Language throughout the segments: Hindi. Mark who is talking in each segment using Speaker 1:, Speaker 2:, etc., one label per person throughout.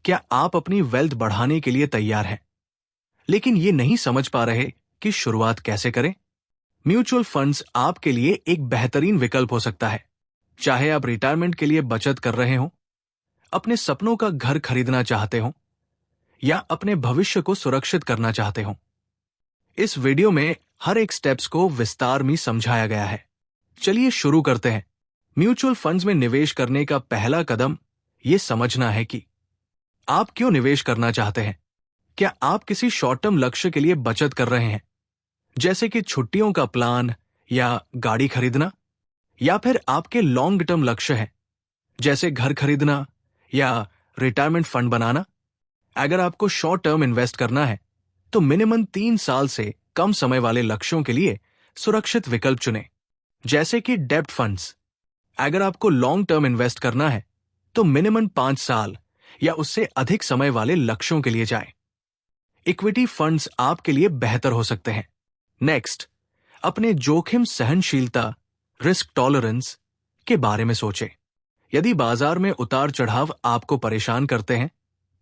Speaker 1: क्या आप अपनी वेल्थ बढ़ाने के लिए तैयार हैं, लेकिन ये नहीं समझ पा रहे कि शुरुआत कैसे करें? म्यूचुअल फंड्स आपके लिए एक बेहतरीन विकल्प हो सकता है। चाहे आप रिटायरमेंट के लिए बचत कर रहे हो, अपने सपनों का घर खरीदना चाहते हो या अपने भविष्य को सुरक्षित करना चाहते हो। इस वीडियो में हर एक स्टेप्स को विस्तार में समझाया गया है। चलिए शुरू करते हैं। म्यूचुअल फंड्स में निवेश करने का पहला कदम यह समझना है कि आप क्यों निवेश करना चाहते हैं। क्या आप किसी शॉर्ट टर्म लक्ष्य के लिए बचत कर रहे हैं, जैसे कि छुट्टियों का प्लान या गाड़ी खरीदना, या फिर आपके लॉन्ग टर्म लक्ष्य हैं, जैसे घर खरीदना या रिटायरमेंट फंड बनाना? अगर आपको शॉर्ट टर्म इन्वेस्ट करना है तो मिनिमम 3 साल से कम समय वाले लक्ष्यों के लिए सुरक्षित विकल्प चुनें, जैसे कि डेब्ट फंड्स। अगर आपको लॉन्ग टर्म इन्वेस्ट करना है तो मिनिमम 5 साल या उससे अधिक समय वाले लक्ष्यों के लिए जाएं। इक्विटी फंड्स आपके लिए बेहतर हो सकते हैं। नेक्स्ट, अपने जोखिम सहनशीलता रिस्क टॉलरेंस के बारे में सोचें। यदि बाजार में उतार चढ़ाव आपको परेशान करते हैं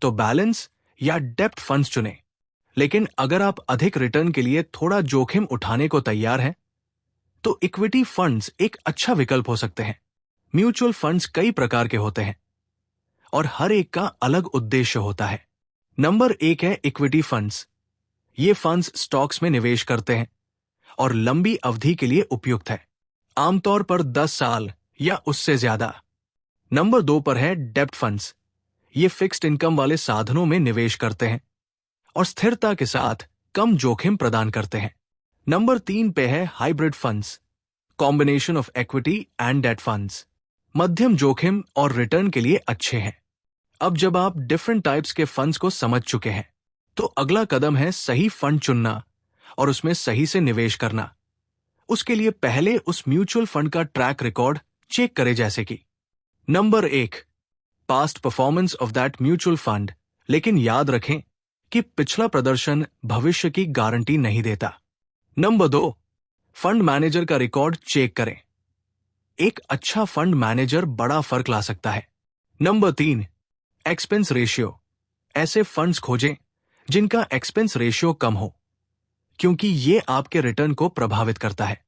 Speaker 1: तो बैलेंस या डेब्ट फंड्स चुनें। लेकिन अगर आप अधिक रिटर्न के लिए थोड़ा जोखिम उठाने को तैयार हैं तो इक्विटी फंड्स एक अच्छा विकल्प हो सकते हैं। म्यूचुअल फंड्स कई प्रकार के होते हैं और हर एक का अलग उद्देश्य होता है। नंबर 1 है इक्विटी फंड्स। ये फंड्स स्टॉक्स में निवेश करते हैं और लंबी अवधि के लिए उपयुक्त है, आमतौर पर 10 साल या उससे ज्यादा। नंबर 2 पर है डेब्ट फंड्स। ये फिक्स्ड इनकम वाले साधनों में निवेश करते हैं और स्थिरता के साथ कम जोखिम प्रदान करते हैं। नंबर 3 पे है hybrid funds, combination of equity and date funds. मध्यम जोखिम और रिटर्न के लिए अच्छे हैं। अब जब आप डिफरेंट टाइप्स के फंड्स को समझ चुके हैं तो अगला कदम है सही फंड चुनना और उसमें सही से निवेश करना। उसके लिए पहले उस म्यूचुअल फंड का ट्रैक रिकॉर्ड चेक करें, जैसे कि number 1, past performance of that mutual fund. लेकिन याद रखें कि पिछला प्रदर्शन भविष्य की गारंटी नहीं देता। नंबर 2, फंड मैनेजर का रिकॉर्ड चेक करें। एक अच्छा फंड मैनेजर बड़ा फर्क ला सकता है। Number 3, expense ratio. ऐसे फंड्स खोजें जिनका एक्सपेंस रेशियो कम हो, क्योंकि ये आपके रिटर्न को प्रभावित करता है।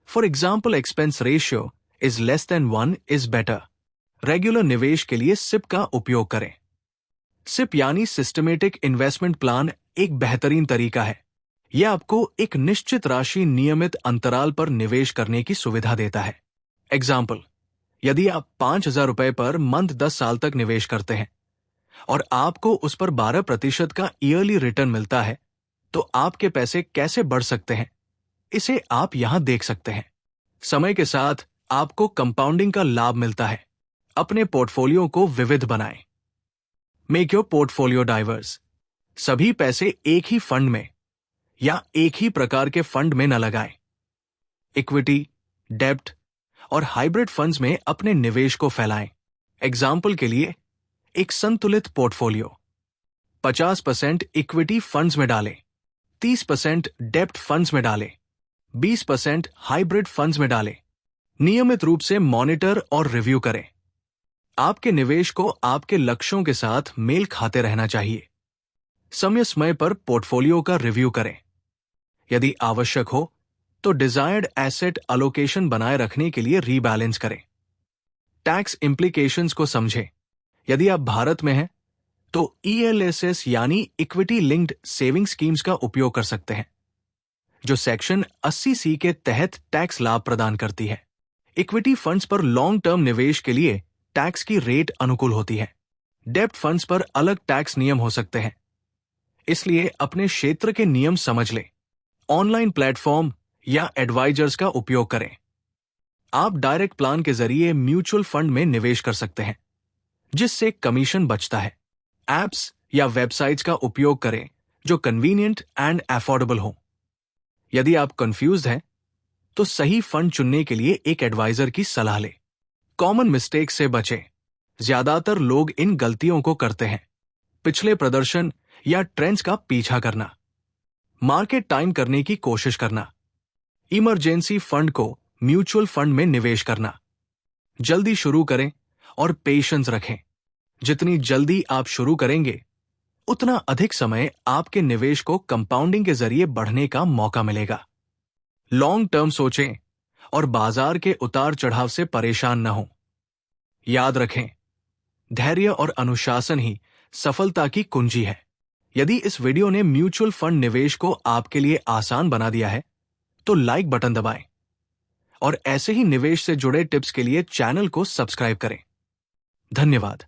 Speaker 1: For example, expense ratio is less than 1 is better. Regular निवेश के लिए सिप का उपयोग करें। सिप यानी सिस्टमेटिक इन्वेस्टमेंट प्लान एक बेहतरीन तरीका है। यह आपको एक निश्चित राशि नियमित अंतराल पर निवेश करने की सुविधा देता है। एग्जाम्पल, यदि आप 5,000 रुपए पर मंथ 10 साल तक निवेश करते हैं और आपको उस पर 12% का ईयरली रिटर्न मिलता है, तो आपके पैसे कैसे बढ़ सकते हैं, इसे आप यहां देख सकते हैं। समय के साथ आपको कंपाउंडिंग का लाभ मिलता है। अपने पोर्टफोलियो को विविध बनाएं। Make your portfolio diverse. सभी पैसे एक ही फंड में या एक ही प्रकार के फंड में न लगाएं। इक्विटी, डेब्ट और हाइब्रिड फंड्स में अपने निवेश को फैलाएं। एग्जाम्पल के लिए, एक संतुलित पोर्टफोलियो 50% इक्विटी फंड्स में डालें, 30% डेब्ट फंड्स में डालें, 20% हाइब्रिड फंड्स में डालें। नियमित रूप से मॉनिटर और रिव्यू करें। आपके निवेश को आपके लक्ष्यों के साथ मेल खाते रहना चाहिए। समय समय पर पोर्टफोलियो का रिव्यू करें। यदि आवश्यक हो तो डिजायर्ड एसेट अलोकेशन बनाए रखने के लिए रीबैलेंस करें। टैक्स इंप्लीकेशंस को समझें। यदि आप भारत में हैं तो ELSS यानी इक्विटी लिंक्ड सेविंग स्कीम्स का उपयोग कर सकते हैं, जो सेक्शन 80C के तहत टैक्स लाभ प्रदान करती है। इक्विटी फंड्स पर लॉन्ग टर्म निवेश के लिए टैक्स की रेट अनुकूल होती है। डेब्ट फंड्स पर अलग टैक्स नियम हो सकते हैं, इसलिए अपने क्षेत्र के नियम समझ लें। ऑनलाइन प्लेटफॉर्म या एडवाइजर्स का उपयोग करें। आप डायरेक्ट प्लान के जरिए म्यूचुअल फंड में निवेश कर सकते हैं, जिससे कमीशन बचता है। एप्स या वेबसाइट्स का उपयोग करें जो कन्वीनियंट एंड अफोर्डेबल हो। यदि आप कंफ्यूज्ड हैं तो सही फंड चुनने के लिए एक एडवाइजर की सलाह लें। कॉमन मिस्टेक से बचें। ज्यादातर लोग इन गलतियों को करते हैं। पिछले प्रदर्शन या ट्रेंड्स का पीछा करना, मार्केट टाइम करने की कोशिश करना, इमरजेंसी फंड को म्यूचुअल फंड में निवेश करना। जल्दी शुरू करें और पेशेंस रखें। जितनी जल्दी आप शुरू करेंगे, उतना अधिक समय आपके निवेश को कंपाउंडिंग के जरिए बढ़ने का मौका मिलेगा। लॉन्ग टर्म सोचें और बाजार के उतार चढ़ाव से परेशान न हो। याद रखें, धैर्य और अनुशासन ही सफलता की कुंजी है। यदि इस वीडियो ने म्यूचुअल फंड निवेश को आपके लिए आसान बना दिया है, तो लाइक बटन दबाएं और ऐसे ही निवेश से जुड़े टिप्स के लिए चैनल को सब्सक्राइब करें। धन्यवाद।